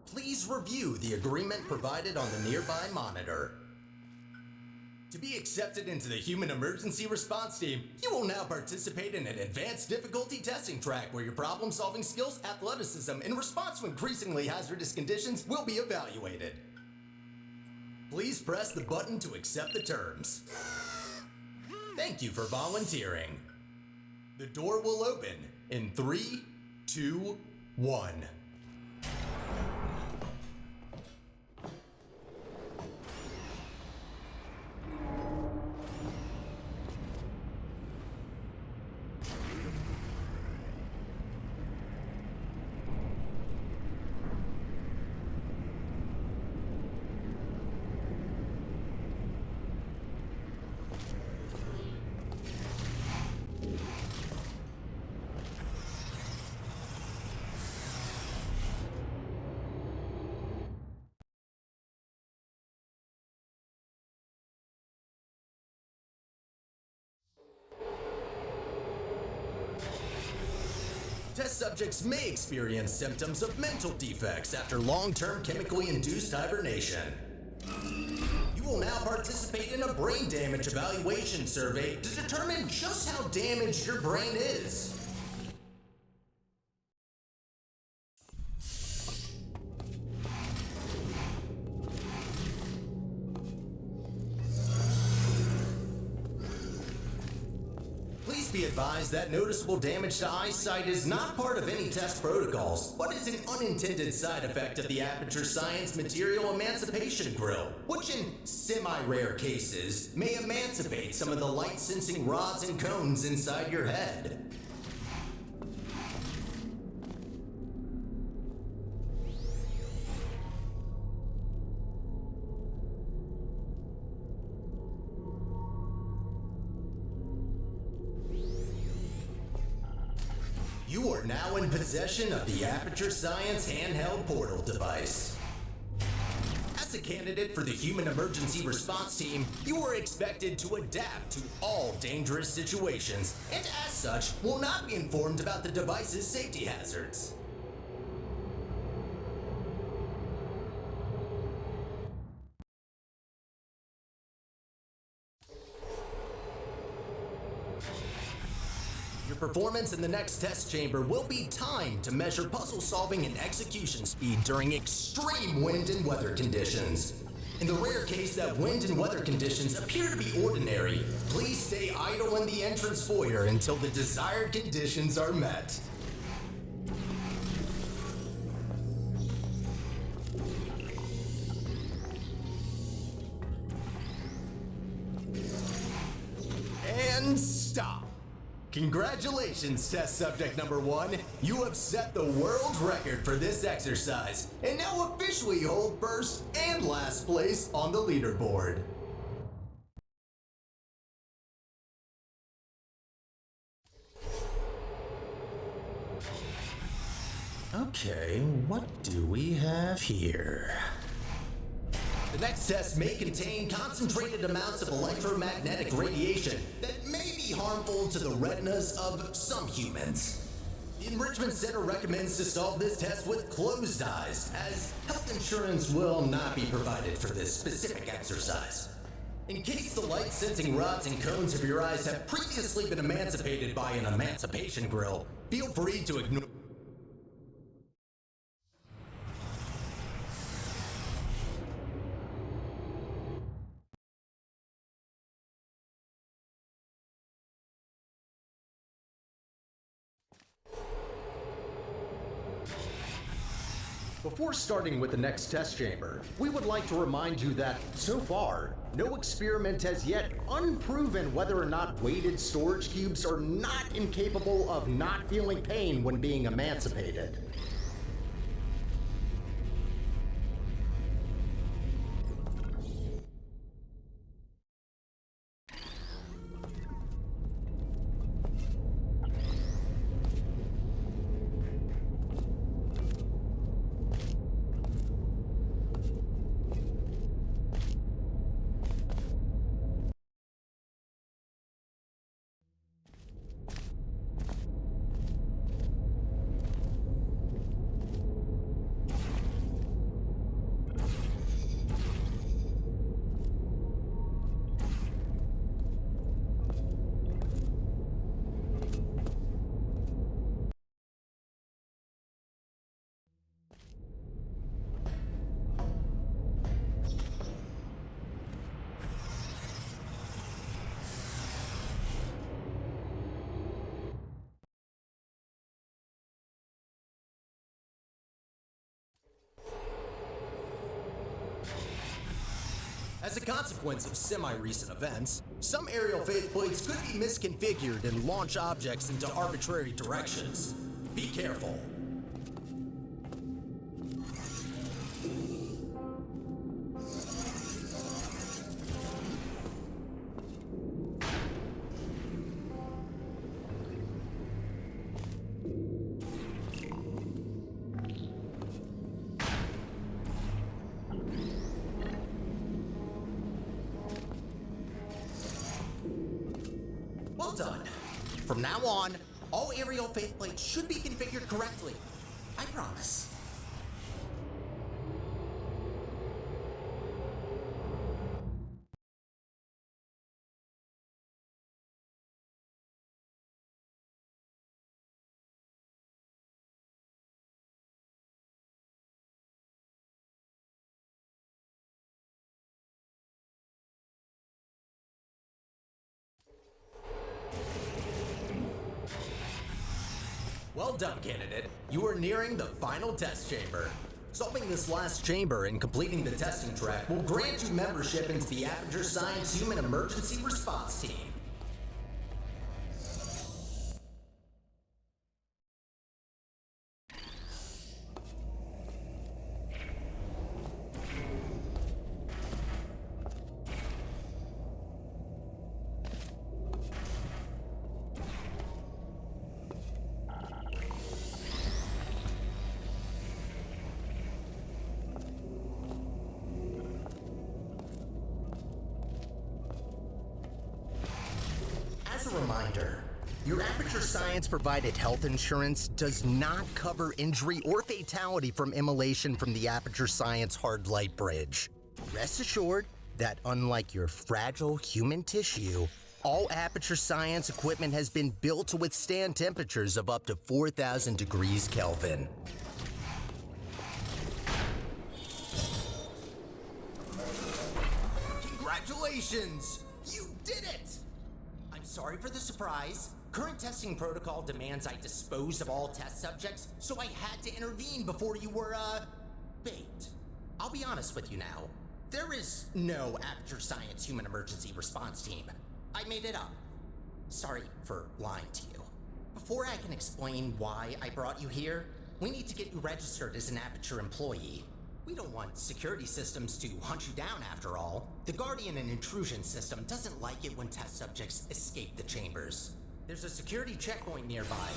Please review the agreement provided on the nearby monitor. To be accepted into the Human Emergency Response Team, you will now participate in an advanced difficulty testing track where your problem-solving skills, athleticism, and response to increasingly hazardous conditions will be evaluated. Please press the button to accept the terms. Thank you for volunteering. The door will open in 3, 2, 1. Test subjects may experience symptoms of mental defects after long-term chemically induced hibernation. You will now participate in a brain damage evaluation survey to determine just how damaged your brain is. Be advised that noticeable damage to eyesight is not part of any test protocols, but is an unintended side effect of the Aperture Science Material Emancipation Grill, which in semi-rare cases may emancipate some of the light-sensing rods and cones inside your head. You are now in possession of the Aperture Science handheld portal device. As a candidate for the Human Emergency Response Team, you are expected to adapt to all dangerous situations, and as such, will not be informed about the device's safety hazards. Your performance in the next test chamber will be timed to measure puzzle solving and execution speed during extreme wind and weather conditions. In the rare case that wind and weather conditions appear to be ordinary, please stay idle in the entrance foyer until the desired conditions are met. And stop. Congratulations, test subject number 1. You have set the world record for this exercise, and now officially hold first and last place on the leaderboard. Okay, what do we have here? The next test may contain concentrated amounts of electromagnetic radiation that may be harmful to the retinas of some humans. The Enrichment Center recommends to solve this test with closed eyes, as health insurance will not be provided for this specific exercise. In case the light-sensing rods and cones of your eyes have previously been emancipated by an emancipation grill, feel free to ignore. Before starting with the next test chamber, we would like to remind you that, so far, no experiment has yet unproven whether or not weighted storage cubes are not incapable of not feeling pain when being emancipated. As a consequence of semi-recent events, some aerial faceplates could be misconfigured and launch objects into arbitrary directions. Be careful. Well done. From now on, all aerial faceplates should be configured correctly. I promise. Well done, candidate. You are nearing the final test chamber. Solving this last chamber and completing the testing track will grant you membership into the Aperture Science Human Emergency Response Team. As a reminder, your Aperture Science provided health insurance does not cover injury or fatality from immolation from the Aperture Science hard light bridge. Rest assured that unlike your fragile human tissue, all Aperture Science equipment has been built to withstand temperatures of up to 4,000 degrees Kelvin. Congratulations! You did it! I'm sorry for the surprise. Current testing protocol demands I dispose of all test subjects, so I had to intervene before you were, baked. I'll be honest with you now. There is no Aperture Science Human Emergency Response Team. I made it up. Sorry for lying to you. Before I can explain why I brought you here, we need to get you registered as an Aperture employee. We don't want security systems to hunt you down after all. The Guardian and Intrusion system doesn't like it when test subjects escape the chambers. There's a security checkpoint nearby.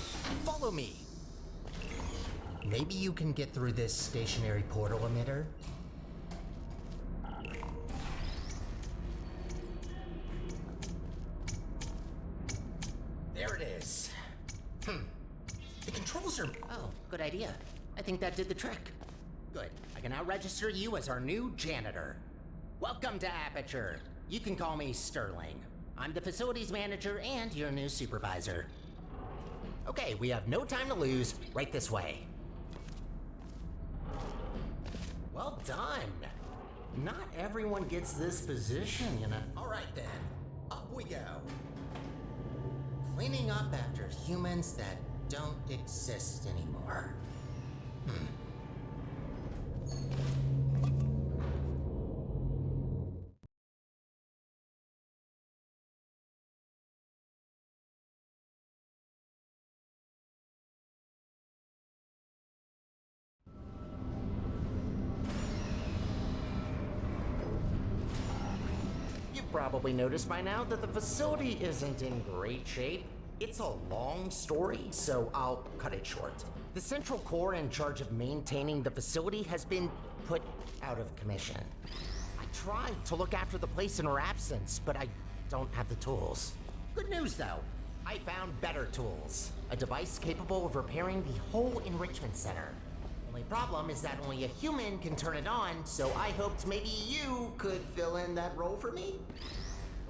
Follow me. Maybe you can get through this stationary portal emitter? There it is. The controls are... Oh, good idea. I think that did the trick. Good. I can now register you as our new janitor. Welcome to Aperture. You can call me Sterling. I'm the facilities manager and your new supervisor. Okay, we have no time to lose. Right this way. Well done. Not everyone gets this position, you know. All right then, up we go. Cleaning up after humans that don't exist anymore. You've probably noticed by now that the facility isn't in great shape. It's a long story, so I'll cut it short. The central core in charge of maintaining the facility has been put out of commission. I tried to look after the place in her absence, but I don't have the tools. Good news though, I found better tools. A device capable of repairing the whole enrichment center. Only problem is that only a human can turn it on, so I hoped maybe you could fill in that role for me.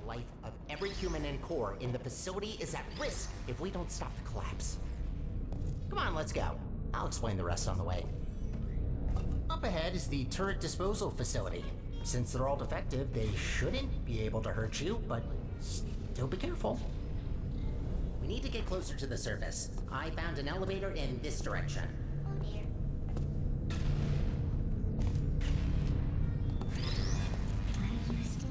The life of every human and core in the facility is at risk if we don't stop the collapse. Come on, let's go. I'll explain the rest on the way. Up ahead is the turret disposal facility. Since they're all defective, they shouldn't be able to hurt you, but still be careful. We need to get closer to the surface. I found an elevator in this direction. Oh dear. Why do you stay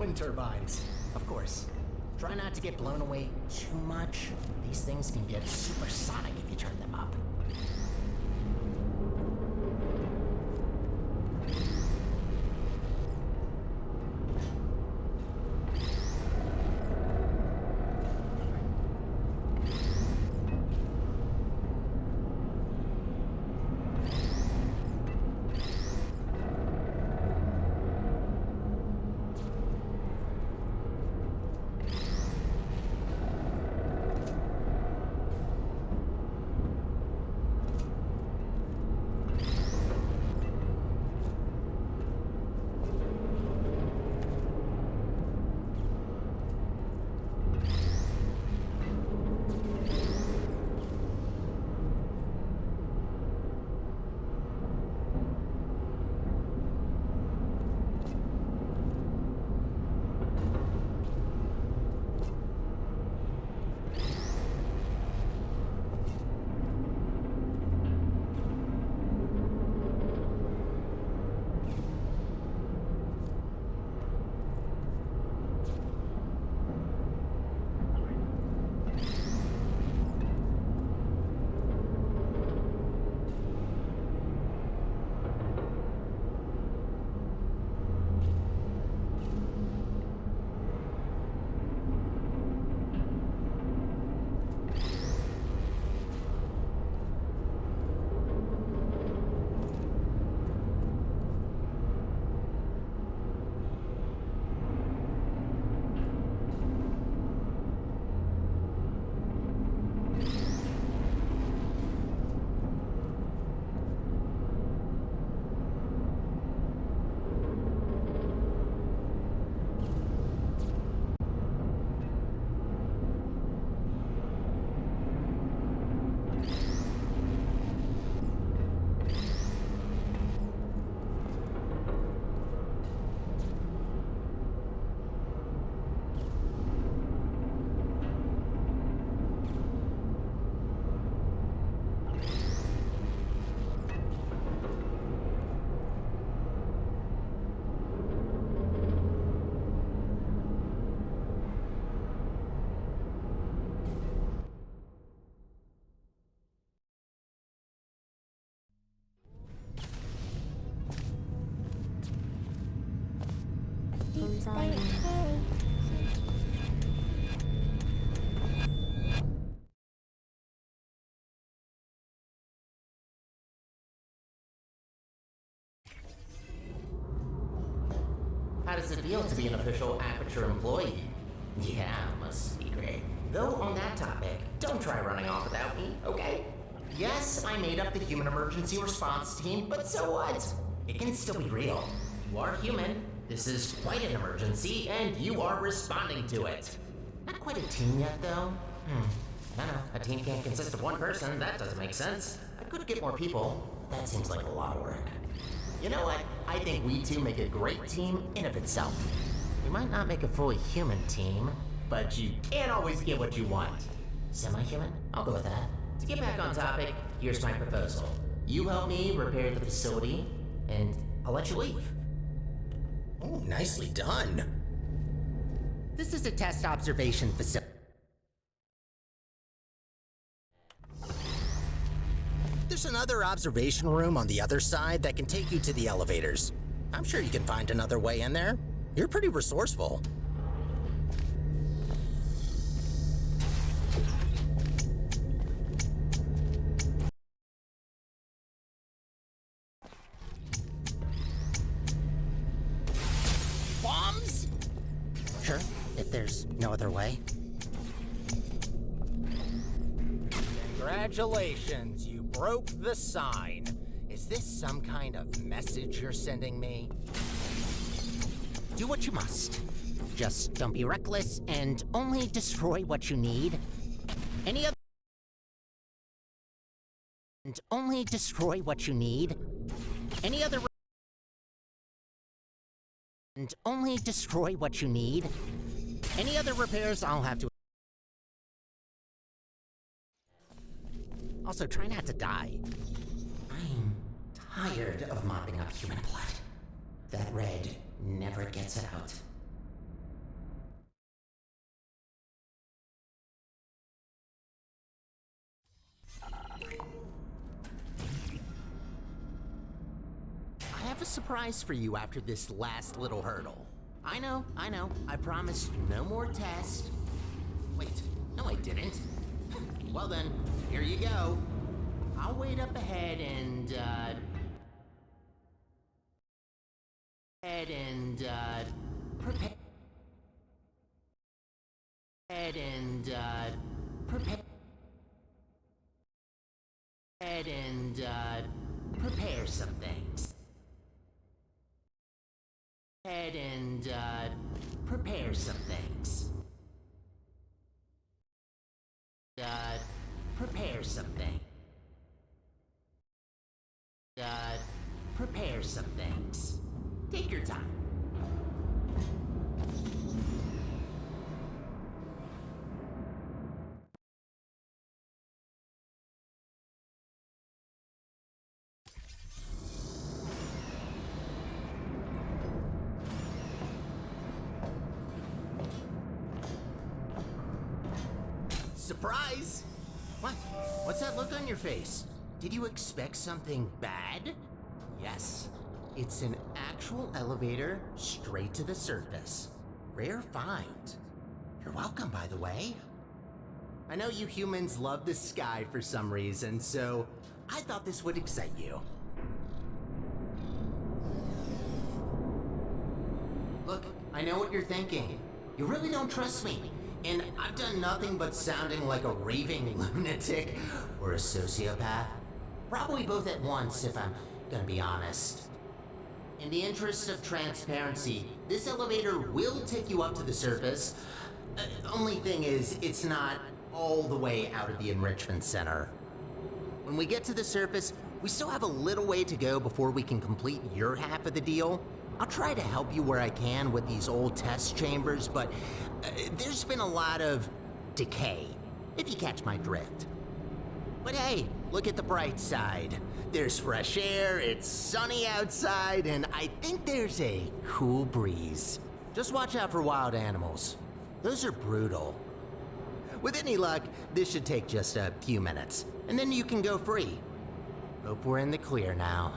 wind turbines. Of course. Try not to get blown away too much. These things can get supersonic if you turn them up. How does it feel to be an official Aperture employee? Yeah, must be great. Though on that topic, don't try running off without me, okay? Yes, I made up the human emergency response team, but so what? It can still be real. You are human. This is quite an emergency, and you are responding to it. Not quite a team yet, though. I don't know. A team can't consist of one person. That doesn't make sense. I could get more people. That seems like a lot of work. You know what? I think we two make a great team in of itself. We might not make a fully human team, but you can't always get what you want. Semi-human? I'll go with that. To get back on topic, here's my proposal. You help me repair the facility, and I'll let you leave. Oh, nicely done. This is a test observation facility. There's another observation room on the other side that can take you to the elevators. I'm sure you can find another way in there. You're pretty resourceful. Bombs? Sure, if there's no other way. Congratulations, you broke the sign. Is this some kind of message you're sending me? Do what you must. Just don't be reckless and only destroy what you need. Any other... And only destroy what you need. Any other... And only destroy what you need. Any other repairs I'll have to... Also, try not to die. I'm tired of mopping up human blood. That red never gets out. have a surprise for you after this last little hurdle. I know. I promised no more tests. Wait, no I didn't. Well then, here you go. I'll wait up ahead and, prepare. Prepare some things. Prepare some things. Prepare something. Prepare some things. Take your time. Surprise! What? What's that look on your face? Did you expect something bad? Yes, it's an actual elevator straight to the surface. Rare find. You're welcome, by the way. I know you humans love the sky for some reason, so I thought this would excite you. Look, I know what you're thinking. You really don't trust me. And I've done nothing but sounding like a raving lunatic or a sociopath. Probably both at once, if I'm gonna be honest. In the interest of transparency, this elevator will take you up to the surface. Only thing is, it's not all the way out of the enrichment center. When we get to the surface, we still have a little way to go before we can complete your half of the deal. I'll try to help you where I can with these old test chambers, but there's been a lot of decay, if you catch my drift. But hey, look at the bright side. There's fresh air, it's sunny outside, and I think there's a cool breeze. Just watch out for wild animals. Those are brutal. With any luck, this should take just a few minutes, and then you can go free. Hope we're in the clear now.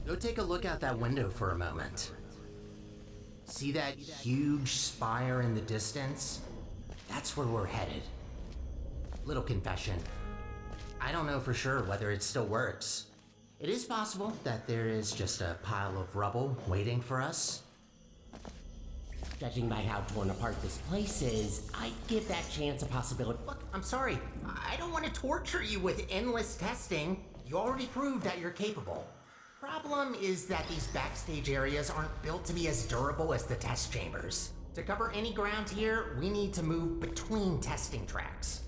Go take a look out that window for a moment. See that huge spire in the distance? That's where we're headed. Little confession. I don't know for sure whether it still works. It is possible that there is just a pile of rubble waiting for us. Judging by how torn apart this place is, I'd give that chance a possibility. Look, I'm sorry. I don't want to torture you with endless testing. You already proved that you're capable. Problem is that these backstage areas aren't built to be as durable as the test chambers. To cover any ground here, we need to move between testing tracks.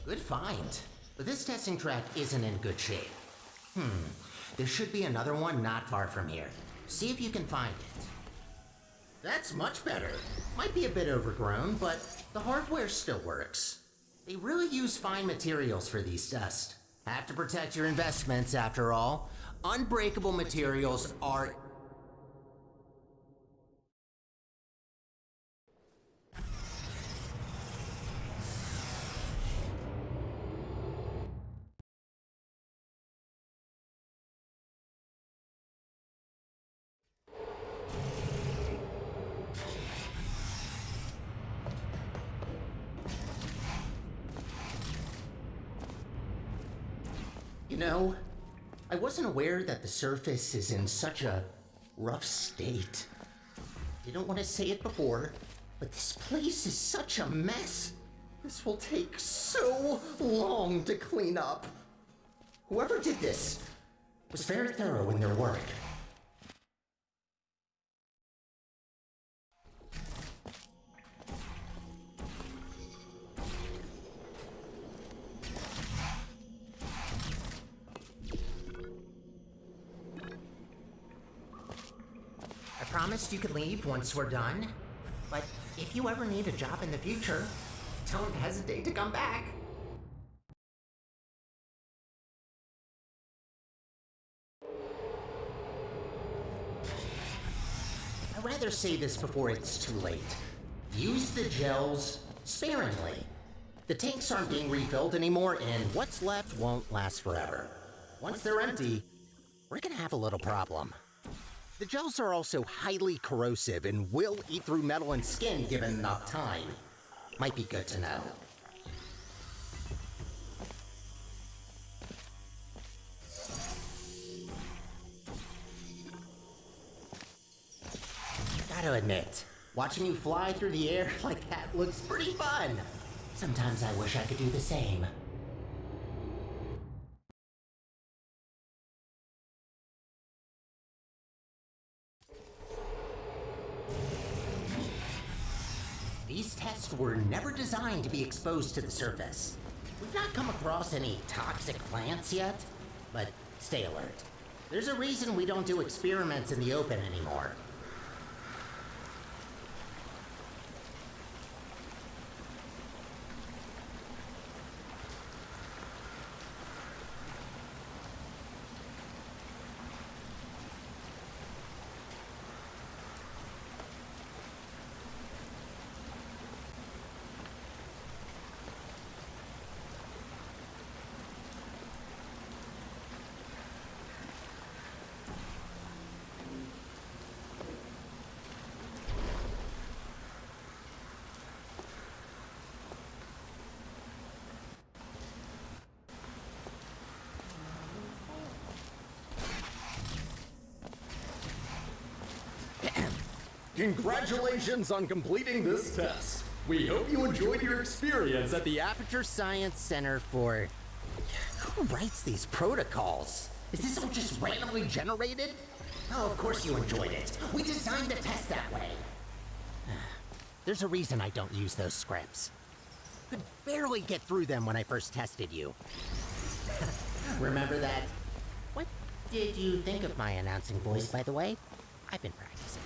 Good find. But this testing track isn't in good shape. There should be another one not far from here. See if you can find it. That's much better. Might be a bit overgrown, but the hardware still works. They really use fine materials for these tests. Have to protect your investments, after all. Unbreakable materials are... You know, I wasn't aware that the surface is in such a rough state. Didn't want to say it before, but this place is such a mess. This will take so long to clean up. Whoever did this was very thorough in their work. I promised you could leave once we're done. But if you ever need a job in the future, don't hesitate to come back. I'd rather say this before it's too late. Use the gels sparingly. The tanks aren't being refilled anymore, and what's left won't last forever. Once they're empty, we're gonna have a little problem. The gels are also highly corrosive and will eat through metal and skin given enough time. Might be good to know. Gotta admit, watching you fly through the air like that looks pretty fun. Sometimes I wish I could do the same. These tests were never designed to be exposed to the surface. We've not come across any toxic plants yet, but stay alert. There's a reason we don't do experiments in the open anymore. Congratulations on completing this test. We hope you enjoyed your experience at the Aperture Science Center for... Who writes these protocols? Is this all just randomly generated? Oh, of course you enjoyed it. We designed the test that way. There's a reason I don't use those scripts. Could barely get through them when I first tested you. Remember that? What did you think of my announcing voice, by the way? I've been practicing.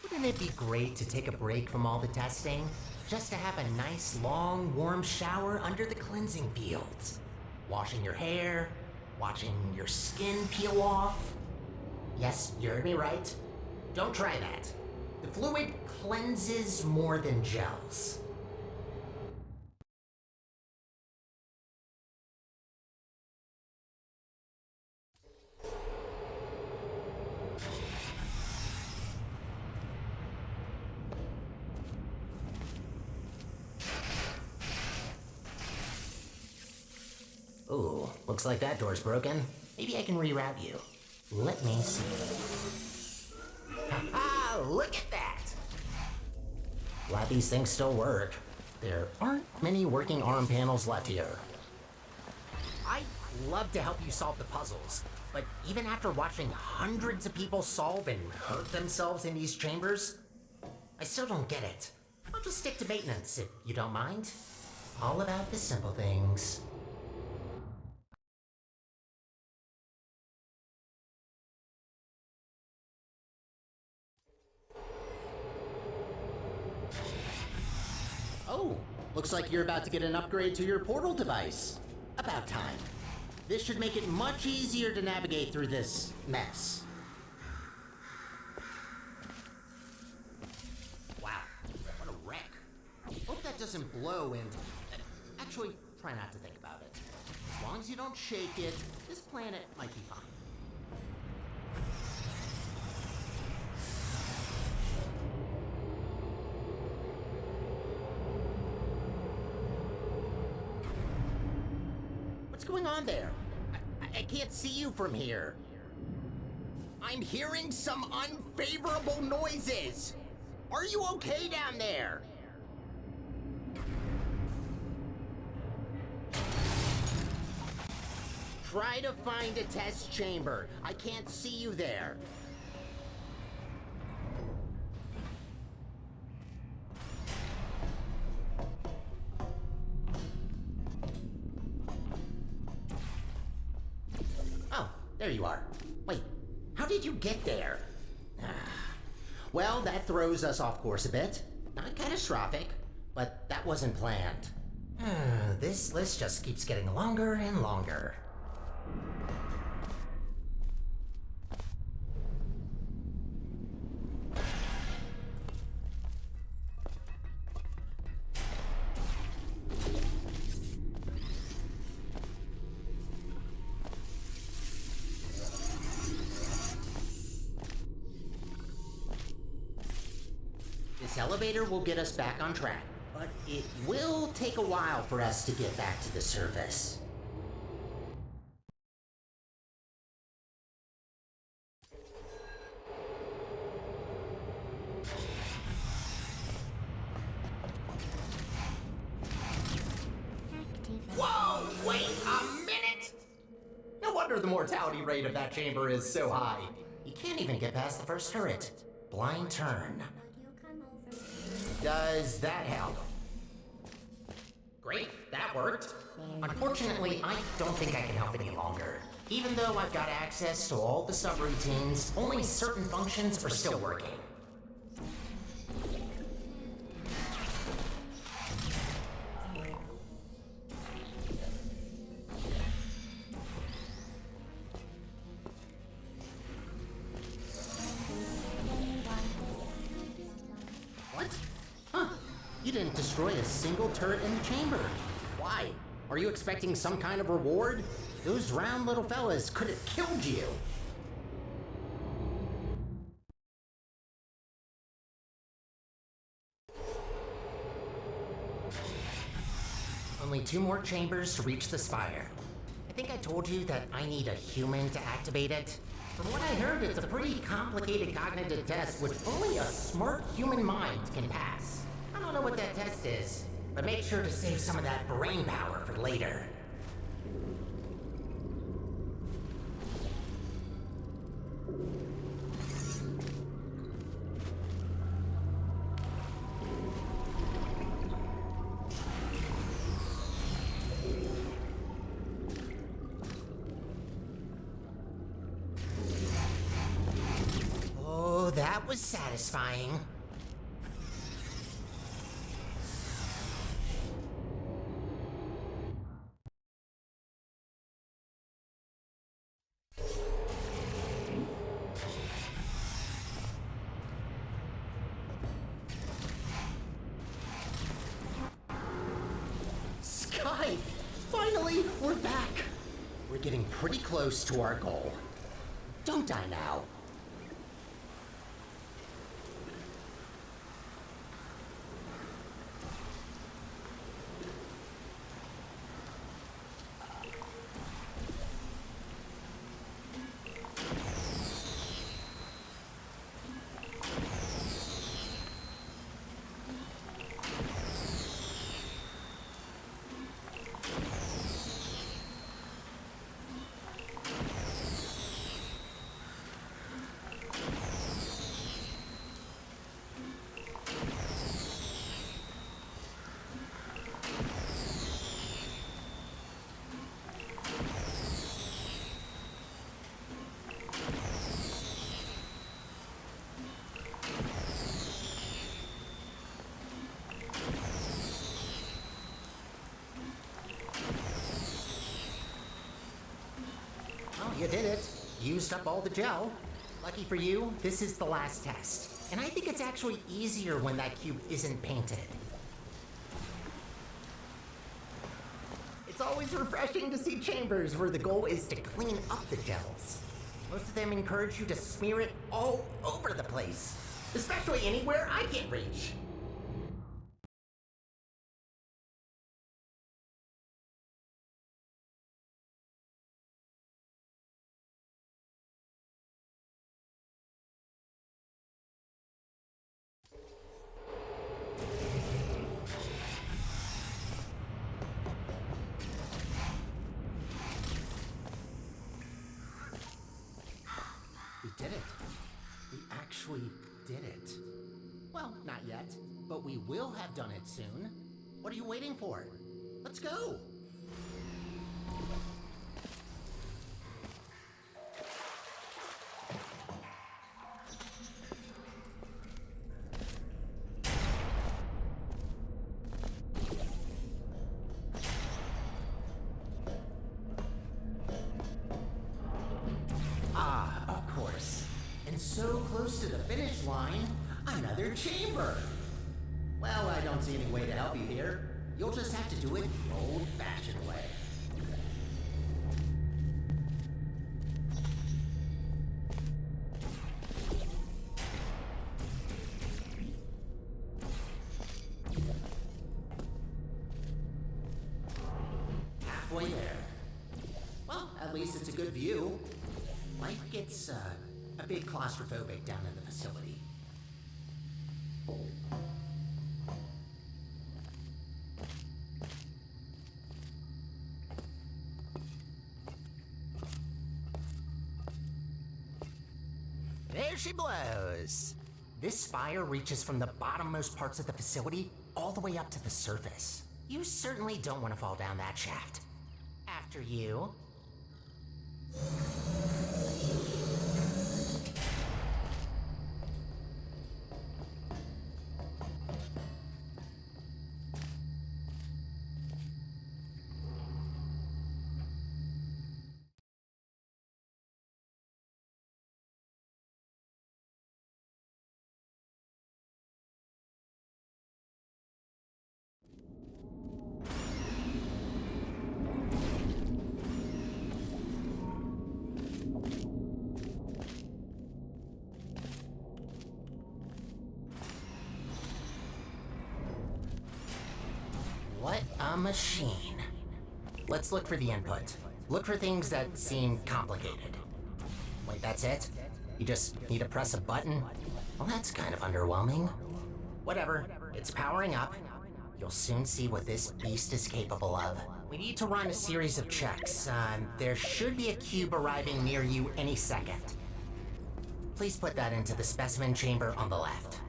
Wouldn't it be great to take a break from all the testing? Just to have a nice, long, warm shower under the cleansing fields. Washing your hair, watching your skin peel off. Yes, you heard me right. Don't try that. The fluid cleanses more than gels. Ooh, looks like that door's broken. Maybe I can reroute you. Let me see. Ha-ha! Look at that! Glad these things still work. There aren't many working arm panels left here. I'd love to help you solve the puzzles, but even after watching hundreds of people solve and hurt themselves in these chambers, I still don't get it. I'll just stick to maintenance, if you don't mind. All about the simple things. Oh, looks like you're about to get an upgrade to your portal device. About time. This should make it much easier to navigate through this mess. Wow, what a wreck. Hope that doesn't blow and... Actually, try not to think about it. As long as you don't shake it, this planet might be fine. What's going on there? I can't see you from here. I'm hearing some unfavorable noises. Are you okay down there? Try to find a test chamber. I can't see you there. Oh, there you are. Wait, How did you get there? Well, that throws us off course a bit. Not catastrophic, but that wasn't planned. This list just keeps getting longer and longer. This elevator will get us back on track, but it will take a while for us to get back to the surface. Whoa, wait a minute! No wonder the mortality rate of that chamber is so high. You can't even get past the first turret. Blind turn. Does that help? Great, that worked. Unfortunately, I don't think I can help any longer. Even though I've got access to all the subroutines, only certain functions are still working. What? Huh. You didn't destroy a single turret in the chamber. Why? Are you expecting some kind of reward? Those round little fellas could have killed you. Only 2 more chambers to reach the spire. I think I told you that I need a human to activate it. From what I heard, it's a pretty complicated cognitive test which only a smart human mind can pass. I don't know what that test is, but make sure to save some of that brain power for later. Oh, that was satisfying. Sky! Finally, we're back! We're getting pretty close to our goal. Don't die now. You did it. Used up all the gel. Lucky for you, this is the last test. And I think it's actually easier when that cube isn't painted. It's always refreshing to see chambers where the goal is to clean up the gels. Most of them encourage you to smear it all over the place, especially anywhere I can reach. We did it. We actually did it. Well, not yet, but we will have done it soon. What are you waiting for? Let's go! And so close to the finish line, another chamber. Well, I don't see any way to help you here. You'll just have to do it the old-fashioned way. Halfway there. Well, at least it's a good view. Life gets a bit claustrophobic down in the facility. There she blows. This spire reaches from the bottommost parts of the facility all the way up to the surface. You certainly don't want to fall down that shaft. After you. What a machine. Let's look for the input. Look for things that seem complicated. Wait, that's it? You just need to press a button? Well, that's kind of underwhelming. Whatever, it's powering up. You'll soon see what this beast is capable of. We need to run a series of checks. There should be a cube arriving near you any second. Please put that into the specimen chamber on the left.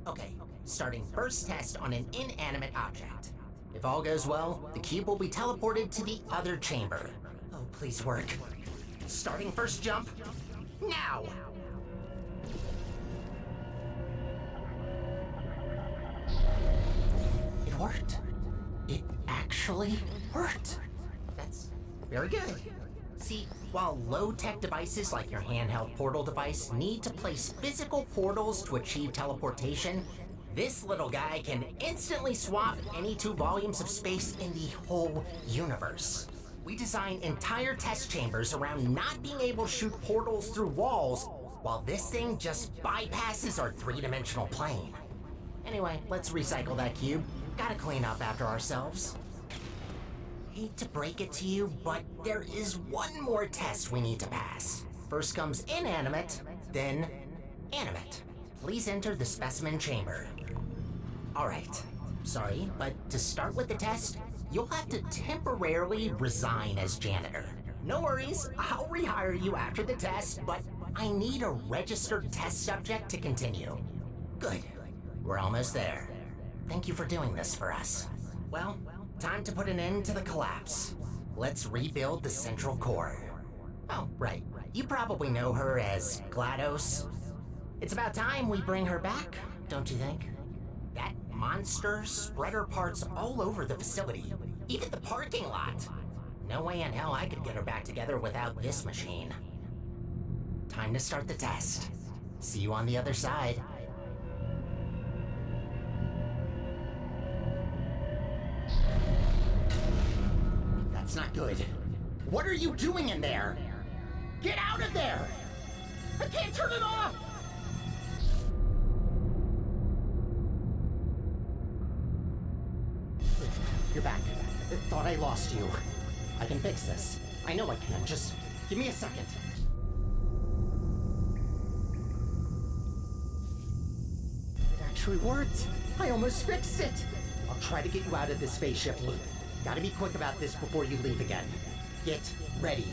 Okay, starting first test on an inanimate object. If all goes well, the cube will be teleported to the other chamber. Oh, please work. Starting first jump, now! It worked. It actually worked. That's very good. See, while low-tech devices like your handheld portal device need to place physical portals to achieve teleportation, this little guy can instantly swap any 2 volumes of space in the whole universe. We design entire test chambers around not being able to shoot portals through walls, while this thing just bypasses our 3-dimensional plane. Anyway, let's recycle that cube. Gotta clean up after ourselves. Hate to break it to you, but there is one more test we need to pass. First comes inanimate, then animate. Please enter the specimen chamber. Alright, sorry, but to start with the test, you'll have to temporarily resign as janitor. No worries, I'll rehire you after the test, but I need a registered test subject to continue. Good, we're almost there. Thank you for doing this for us. Well, time to put an end to the collapse. Let's rebuild the central core. Oh, right. You probably know her as GLaDOS. It's about time we bring her back, don't you think? That monster spread her parts all over the facility, even the parking lot. No way in hell I could get her back together without this machine. Time to start the test. See you on the other side. That's not good. What are you doing in there? Get out of there! I can't turn it off! You're back. Thought I lost you. I can fix this. I know I can. Just give me a second. It actually worked. I almost fixed it. I'll try to get you out of this spaceship loop. Gotta be quick about this before you leave again. Get ready.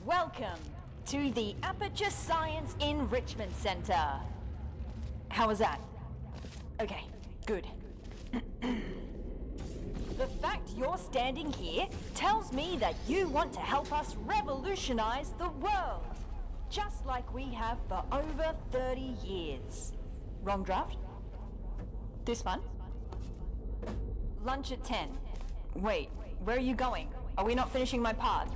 Welcome to the Aperture Science Enrichment Center. How was that? Okay, good. The fact you're standing here tells me that you want to help us revolutionize the world, just like we have for over 30 years. Wrong draft? This one? Lunch at 10. Wait, where are you going? Are we not finishing my part?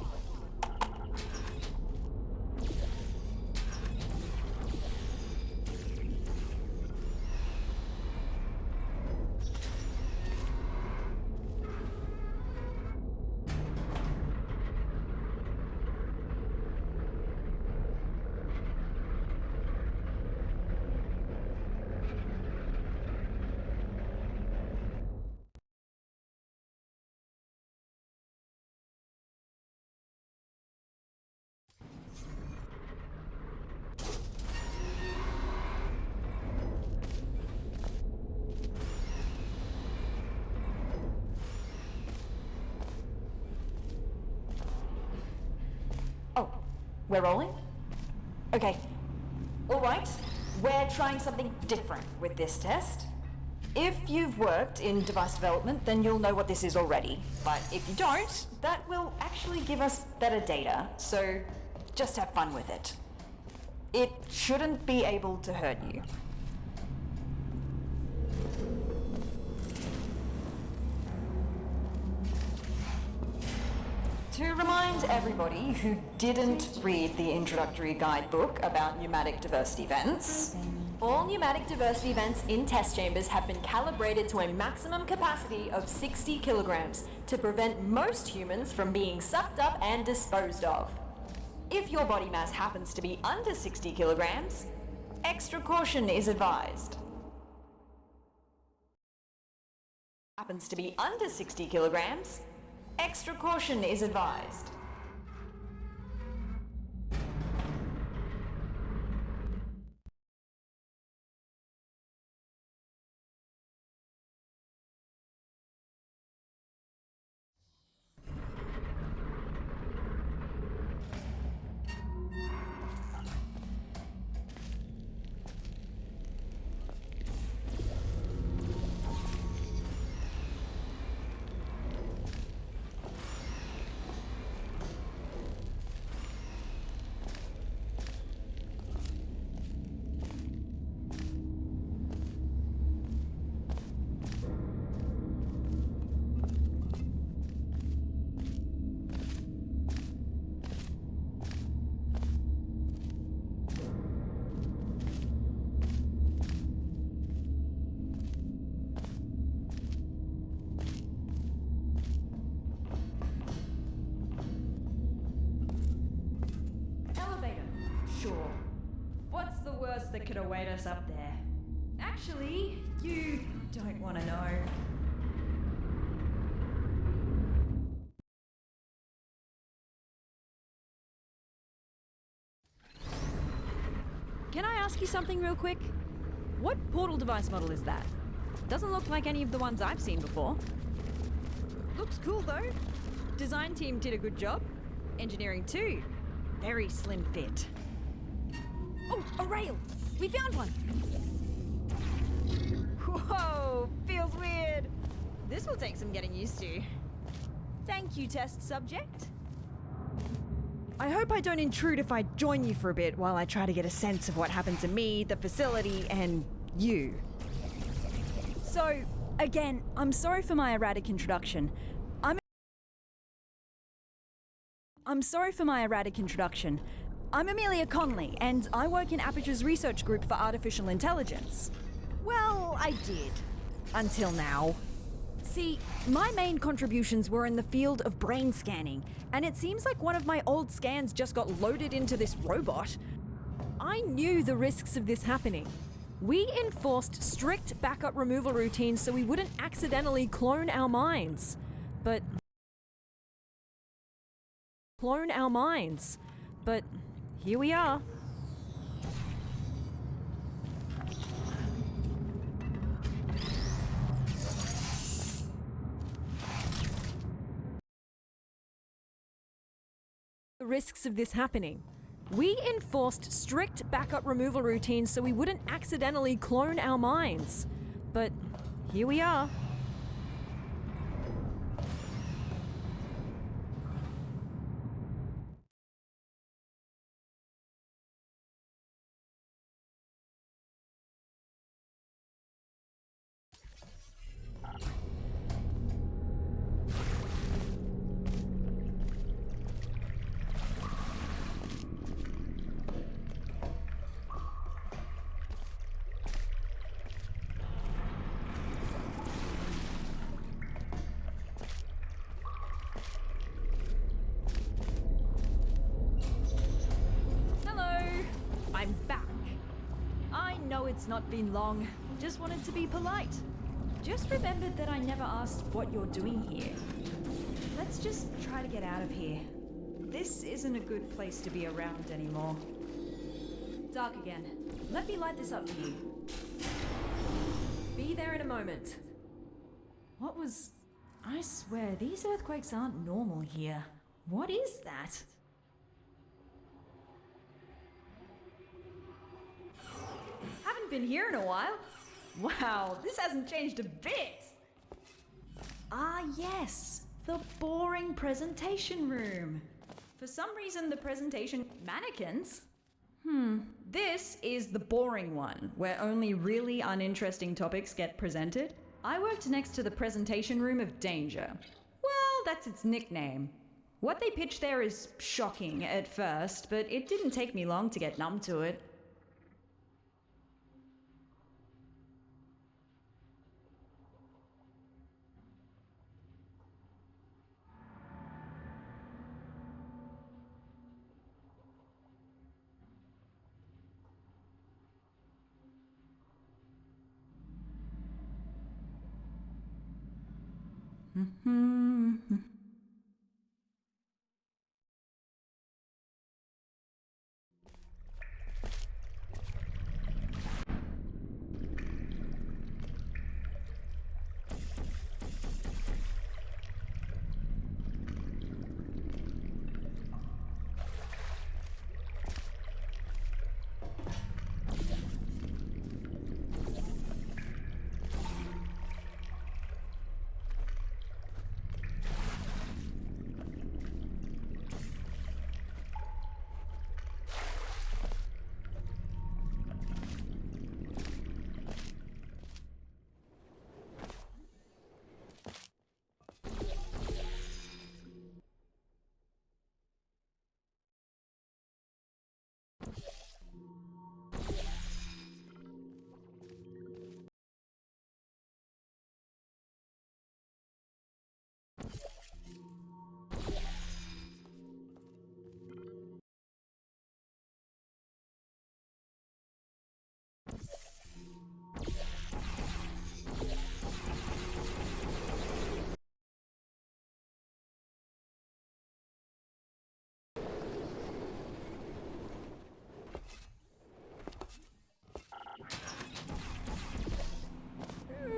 Oh, we're rolling? Okay. Alright, we're trying something different with this test. If you've worked in device development, then you'll know what this is already. But if you don't, that will actually give us better data, so just have fun with it. It shouldn't be able to hurt you. To remind everybody who didn't read the introductory guidebook about pneumatic diversity vents, all pneumatic diversity vents in test chambers have been calibrated to a maximum capacity of 60 kilograms to prevent most humans from being sucked up and disposed of. If your body mass happens to be under 60 kilograms, extra caution is advised. Happens to be under 60 kilograms, extra caution is advised. Sure. What's the worst that could await us up there? Actually, you don't want to know. Can I ask you something real quick? What portal device model is that? Doesn't look like any of the ones I've seen before. Looks cool though. Design team did a good job. Engineering too. Very slim fit. Oh, a rail! We found one! Whoa, feels weird. This will take some getting used to. Thank you, test subject. I hope I don't intrude if I join you for a bit while I try to get a sense of what happened to me, the facility, and you. So, again, I'm sorry for my erratic introduction. I'm Amelia Conley, and I work in Aperture's research group for artificial intelligence. Well, I did. Until now. See, my main contributions were in the field of brain scanning, and it seems like one of my old scans just got loaded into this robot. I knew the risks of this happening. We enforced strict backup removal routines so we wouldn't accidentally clone our minds. But here we are. the risks of this happening. We enforced strict backup removal routines so we wouldn't accidentally clone our minds. But here we are. I'm back. I know it's not been long. Just wanted to be polite. Just remembered that I never asked what you're doing here. Let's just try to get out of here. This isn't a good place to be around anymore. Dark again. Let me light this up for you. Be there in a moment. What was... I swear, these earthquakes aren't normal here. What is that? Haven't been here in a while. Wow, this hasn't changed a bit. Ah, yes, the boring presentation room. For some reason, the presentation mannequins. This is the boring one, where only really uninteresting topics get presented. I worked next to the presentation room of danger. Well, that's its nickname. What they pitch there is shocking at first, but it didn't take me long to get numb to it.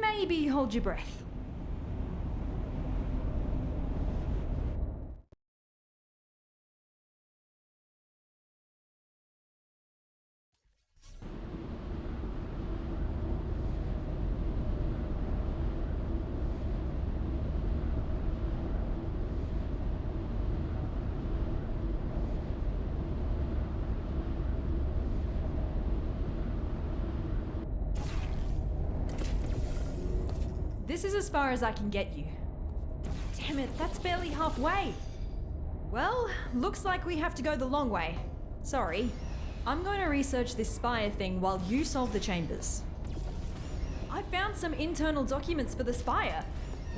Maybe hold your breath. This is as far as I can get you. Damn it, that's barely halfway. Well, looks like we have to go the long way. Sorry. I'm going to research this Spire thing while you solve the chambers. I found some internal documents for the Spire,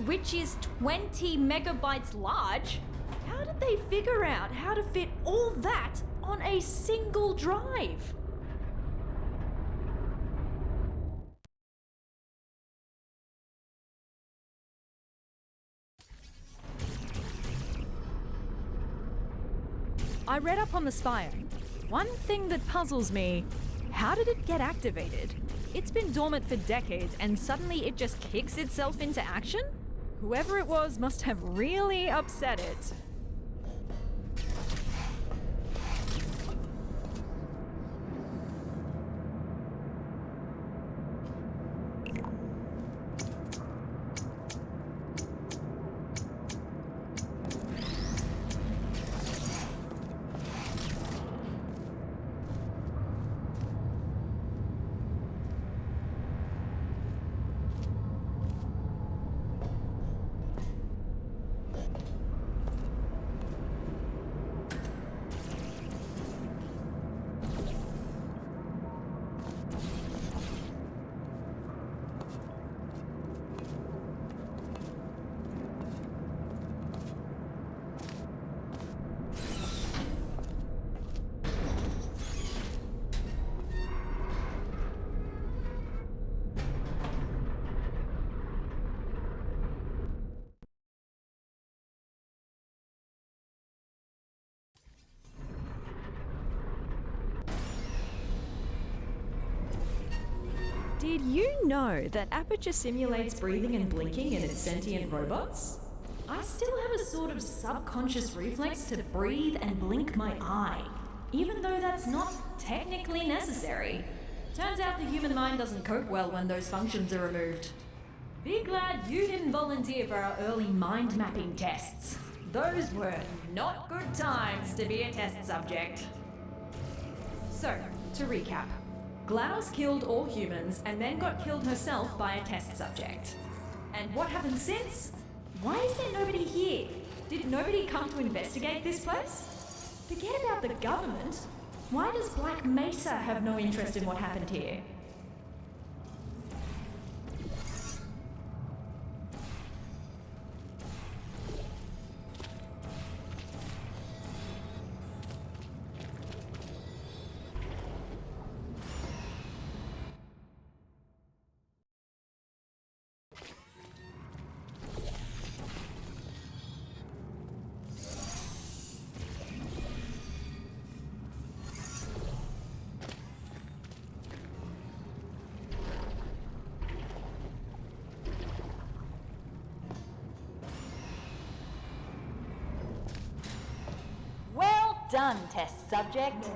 which is 20 megabytes large. How did they figure out how to fit all that on a single drive? I read up on the Spire. One thing that puzzles me, how did it get activated? It's been dormant for decades and suddenly it just kicks itself into action? Whoever it was must have really upset it. Did you know that Aperture simulates breathing and blinking in its sentient robots? I still have a sort of subconscious reflex to breathe and blink my eye, even though that's not technically necessary. Turns out the human mind doesn't cope well when those functions are removed. Be glad you didn't volunteer for our early mind mapping tests. Those were not good times to be a test subject. So, to recap, GLaDOS killed all humans and then got killed herself by a test subject. And what happened since? Why is there nobody here? Did nobody come to investigate this place? Forget about the government. Why does Black Mesa have no interest in what happened here? Well done, test subject.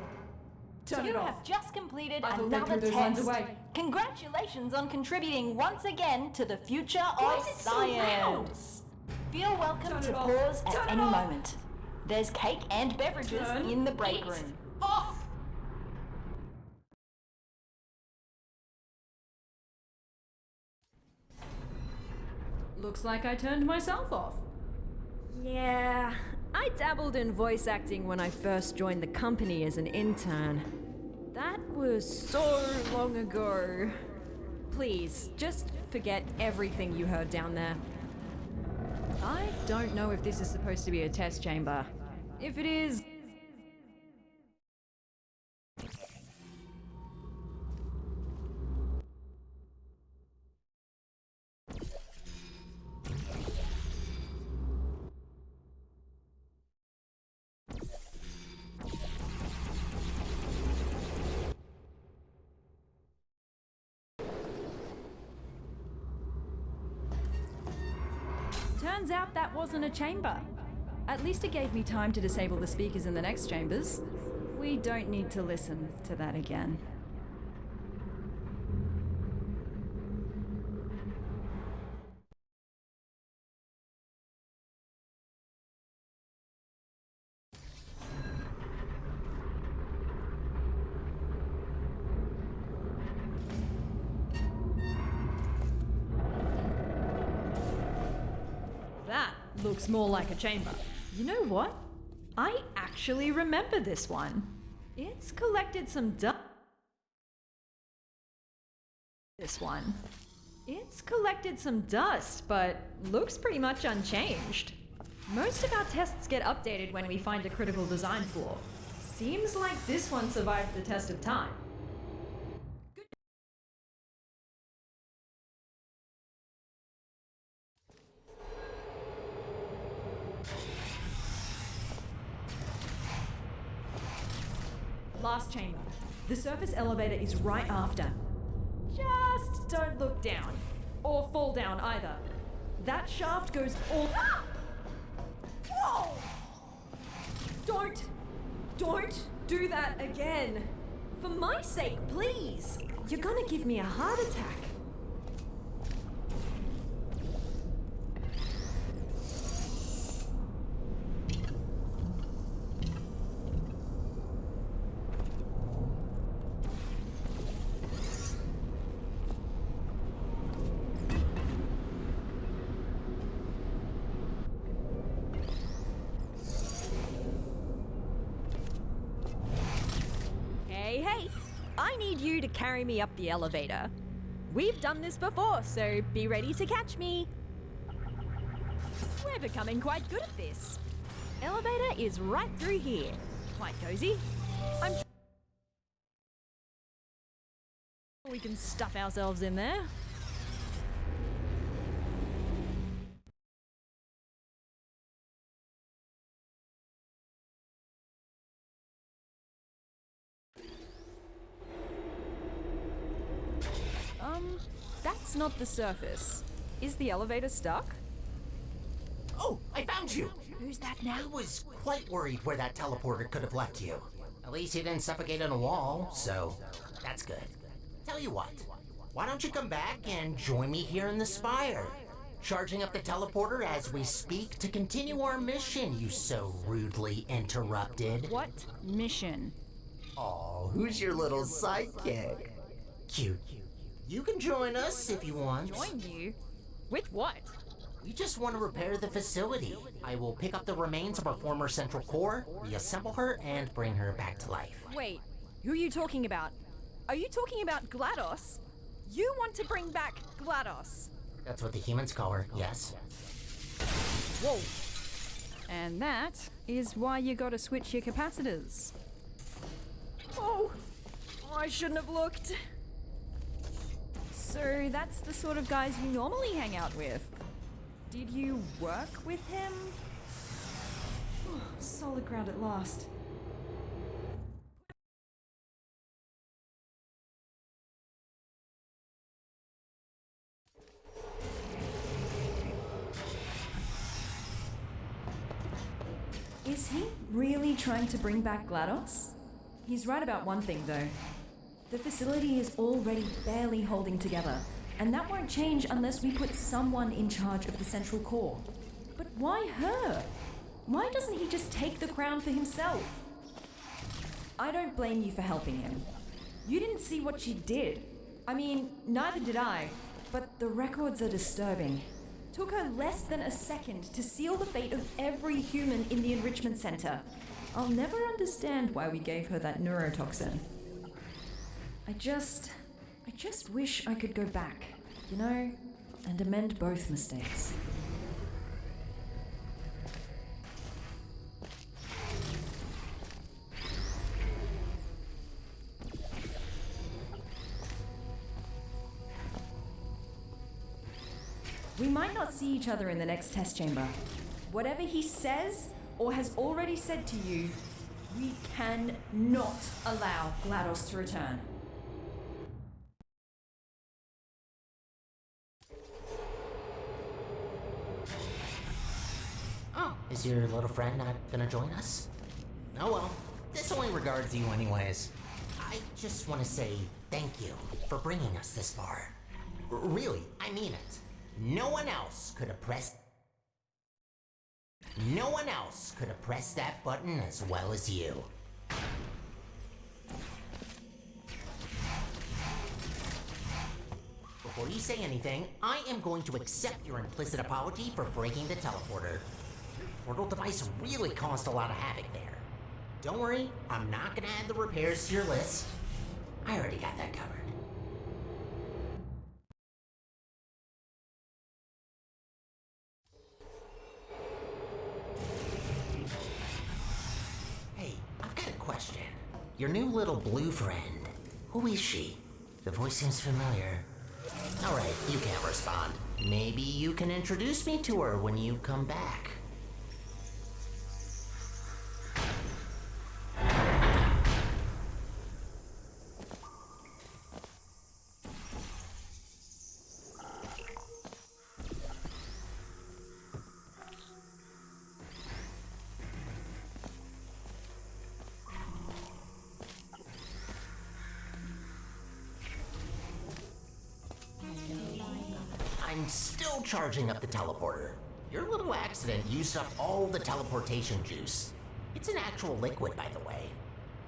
Turn You it off. have just completed I thought they another threw those lines test. away. Congratulations on contributing once again to the future Why of is it so loud? science. Feel welcome Turn to it off. pause Turn at it any off. moment. There's cake and beverages Turn in the break it room. off! Looks like I turned myself off. Yeah, I dabbled in voice acting when I first joined the company as an intern. That was so long ago. Please, just forget everything you heard down there. I don't know if this is supposed to be a test chamber. If it is... Turns out that wasn't a chamber. At least it gave me time to disable the speakers in the next chambers. We don't need to listen to that again. That looks more like a chamber. You know what? I actually remember this one. It's collected some dust. This one. It's collected some dust, but looks pretty much unchanged. Most of our tests get updated when we find a critical design flaw. Seems like this one survived the test of time. Last chamber. The surface elevator is right after. Just don't look down. Or fall down either. That shaft goes all... Ah! Whoa! Don't do that again. For my sake, please. You're gonna give me a heart attack. Hey, I need you to carry me up the elevator. We've done this before, so be ready to catch me. We're becoming quite good at this. Elevator is right through here. Quite cozy. I'm sure we can stuff ourselves in there. that's not the surface. Is the elevator stuck? Oh, I found you! Who's that I now? was quite worried where that teleporter could have left you. At least you didn't suffocate on a wall, so that's good. Tell you what, why don't you come back and join me here in the spire? Charging up the teleporter as we speak to continue our mission you so rudely interrupted. What mission? Oh, who's your little sidekick? Cute. You can join us if you want. Join you? With what? We just want to repair the facility. I will pick up the remains of our former central core, reassemble her, and bring her back to life. Wait, who are you talking about? Are you talking about GLaDOS? You want to bring back GLaDOS? That's what the humans call her, yes. Whoa. And that is why you gotta switch your capacitors. Oh, I shouldn't have looked. So that's the sort of guys you normally hang out with. Did you work with him? Solid ground at last. Is he really trying to bring back GLaDOS? He's right about one thing, though. The facility is already barely holding together, and that won't change unless we put someone in charge of the central core. But why her? Why doesn't he just take the crown for himself? I don't blame you for helping him. You didn't see what she did. I mean, neither did I, but the records are disturbing. Took her less than a second to seal the fate of every human in the enrichment center. I'll never understand why we gave her that neurotoxin. I just wish I could go back, you know, and amend both mistakes. We might not see each other in the next test chamber. Whatever he says or has already said to you, we cannot allow GLaDOS to return. Oh, is your little friend not gonna join us? Oh well, this only regards you anyways. I just want to say thank you for bringing us this far. Really, I mean it. No one else could have pressed that button as well as you. Before you say anything, I am going to accept your implicit apology for breaking the teleporter. Your portal device really caused a lot of havoc there. Don't worry, I'm not gonna add the repairs to your list. I already got that covered. Hey, I've got a question. Your new little blue friend, who is she? The voice seems familiar. Alright, you can't respond. Maybe you can introduce me to her when you come back. I'm still charging up the teleporter. Your little accident used up all the teleportation juice. It's an actual liquid, by the way.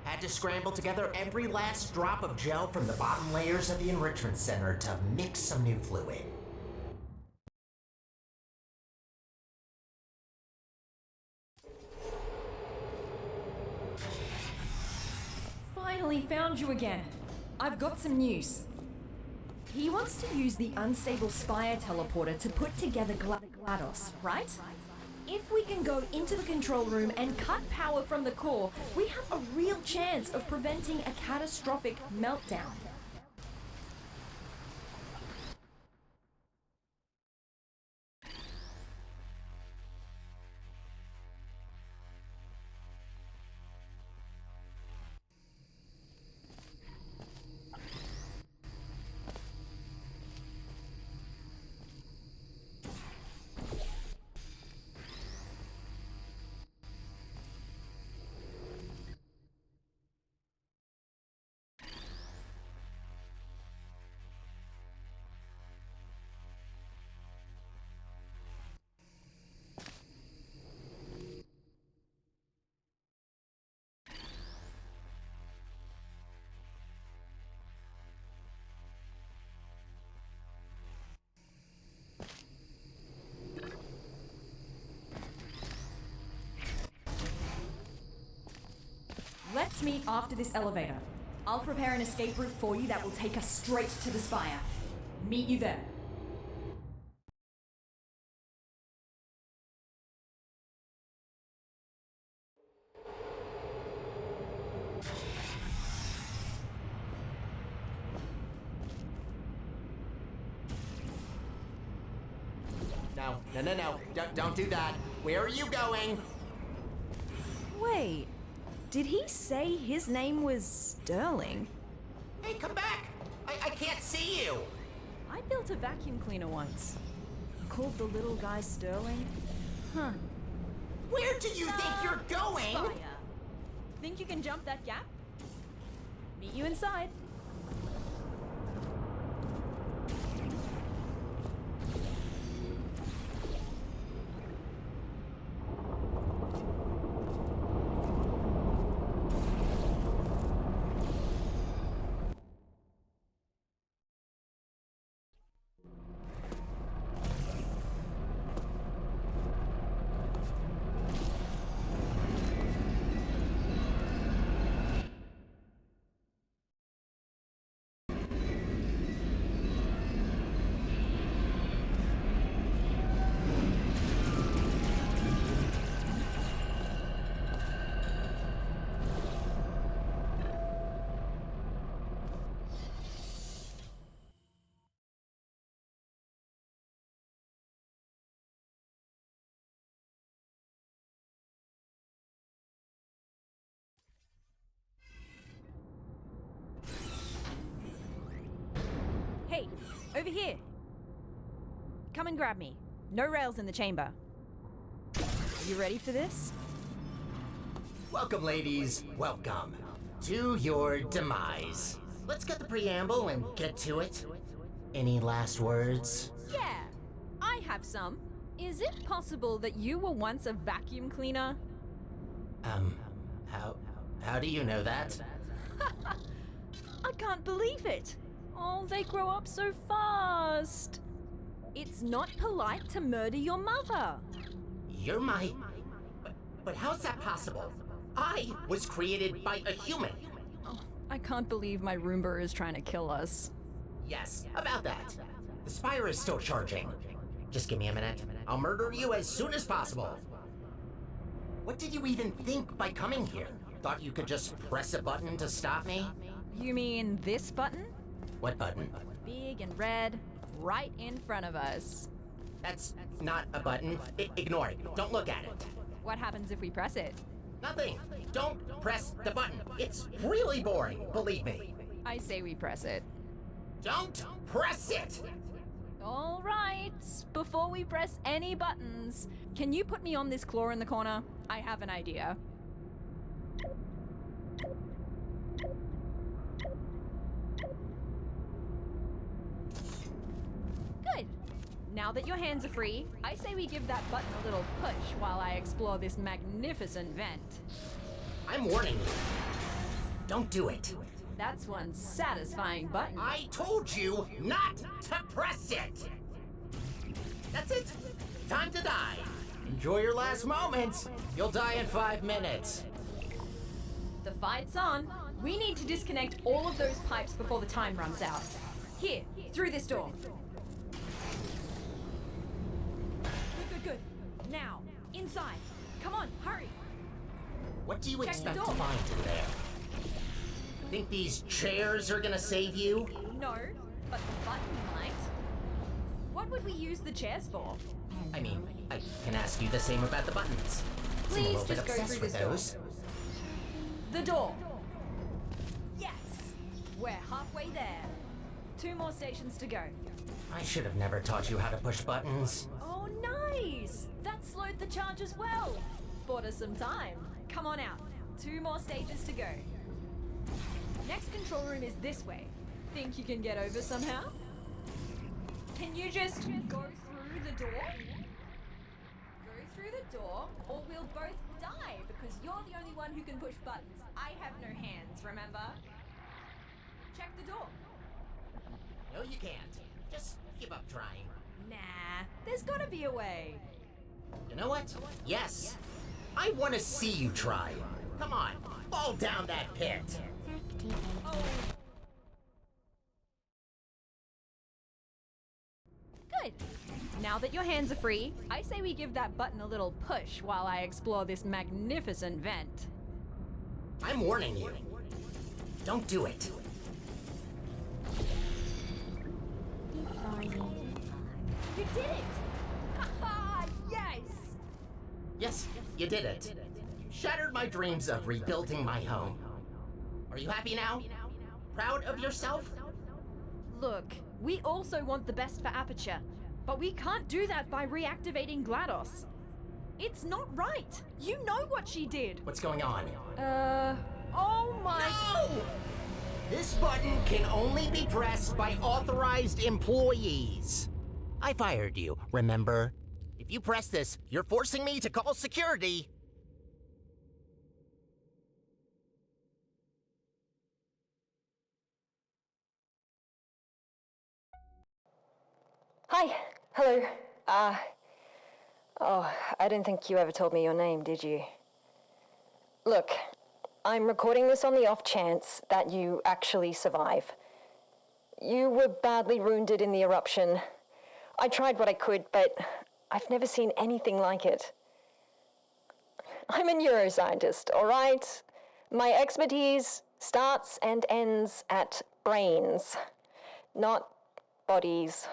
Had to scramble together every last drop of gel from the bottom layers of the enrichment center to mix some new fluid. Finally found you again. I've got some news. He wants to use the unstable Spire teleporter to put together GLaDOS, right? If we can go into the control room and cut power from the core, we have a real chance of preventing a catastrophic meltdown. Let's meet after this elevator. I'll prepare an escape route for you that will take us straight to the spire. Meet you there. No. Don't do that. Where are you going? Wait, did he say his name was Sterling? Hey, come back! I can't see you! I built a vacuum cleaner once. Called the little guy Sterling. Huh. Where do you think you're going? Spire. Think you can jump that gap? Meet you inside. Hey, over here. Come and grab me. No rails in the chamber. Are you ready for this? Welcome, ladies. Welcome to your demise. Let's get the preamble and get to it. Any last words? Yeah, I have some. Is it possible that you were once a vacuum cleaner? How do you know that? I can't believe it. Oh, they grow up so fast. It's not polite to murder your mother. You're my... But how's that possible? I was created by a human. Oh, I can't believe my Roomba is trying to kill us. Yes, about that. The Spire is still charging. Just give me a minute. I'll murder you as soon as possible. What did you even think by coming here? Thought you could just press a button to stop me? You mean this button? What button? Big and red, right in front of us. That's not a button. Ignore it. Don't look at it. What happens if we press it? Nothing. Don't press the button. It's really boring, believe me. I say we press it. Don't press it! All right. Before we press any buttons, can you put me on this claw in the corner? I have an idea. Good. Now that your hands are free, I say we give that button a little push while I explore this magnificent vent. I'm warning you. Don't do it. That's one satisfying button. I told you not to press it! That's it. Time to die. Enjoy your last moments. You'll die in 5 minutes. The fight's on. We need to disconnect all of those pipes before the time runs out. Here, through this door. Good. Now, inside. Come on, hurry. What do you Check the expect to door. find in there? Think these chairs are gonna save you? No, but the button might. What would we use the chairs for? I mean, I can ask you the same about the buttons. Seem a Please little bit just go obsessed through with this door. those. The door. Yes, we're halfway there. 2 more stations to go. I should have never taught you how to push buttons. Oh, nice! That slowed the charge as well. Bought us some time. Come on out. 2 more stages to go. Next control room is this way. Think you can get over somehow? Can you just go through the door? Go through the door, or we'll both die because you're the only one who can push buttons. I have no hands, remember? Check the door. No, you can't. Just give up trying. Nah, there's gotta be a way. You know what? Yes. I want to see you try. Come on. Fall down that pit. Good. Now that your hands are free, I say we give that button a little push while I explore this magnificent vent. I'm warning you. Don't do it. You did it! Haha! Yes! Yes, you did it. You shattered my dreams of rebuilding my home. Are you happy now? Proud of yourself? Look, we also want the best for Aperture, but we can't do that by reactivating GLaDOS. It's not right! You know what she did! What's going on? Oh my... No! This button can only be pressed by authorized employees. I fired you, remember? If you press this, you're forcing me to call security. Hi. Hello. I didn't think you ever told me your name, did you? Look, I'm recording this on the off chance that you actually survive. You were badly wounded in the eruption. I tried what I could, but I've never seen anything like it. I'm a neuroscientist, all right? My expertise starts and ends at brains, not bodies.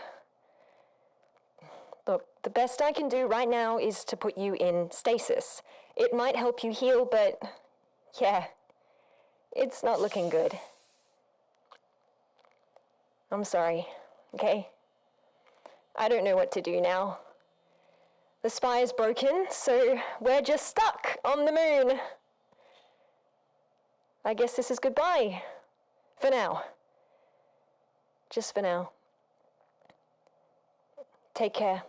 Look, the best I can do right now is to put you in stasis. It might help you heal, but yeah, it's not looking good. I'm sorry, okay? I don't know what to do now. The spire's broken, so we're just stuck on the moon. I guess this is goodbye. For now. Just for now. Take care.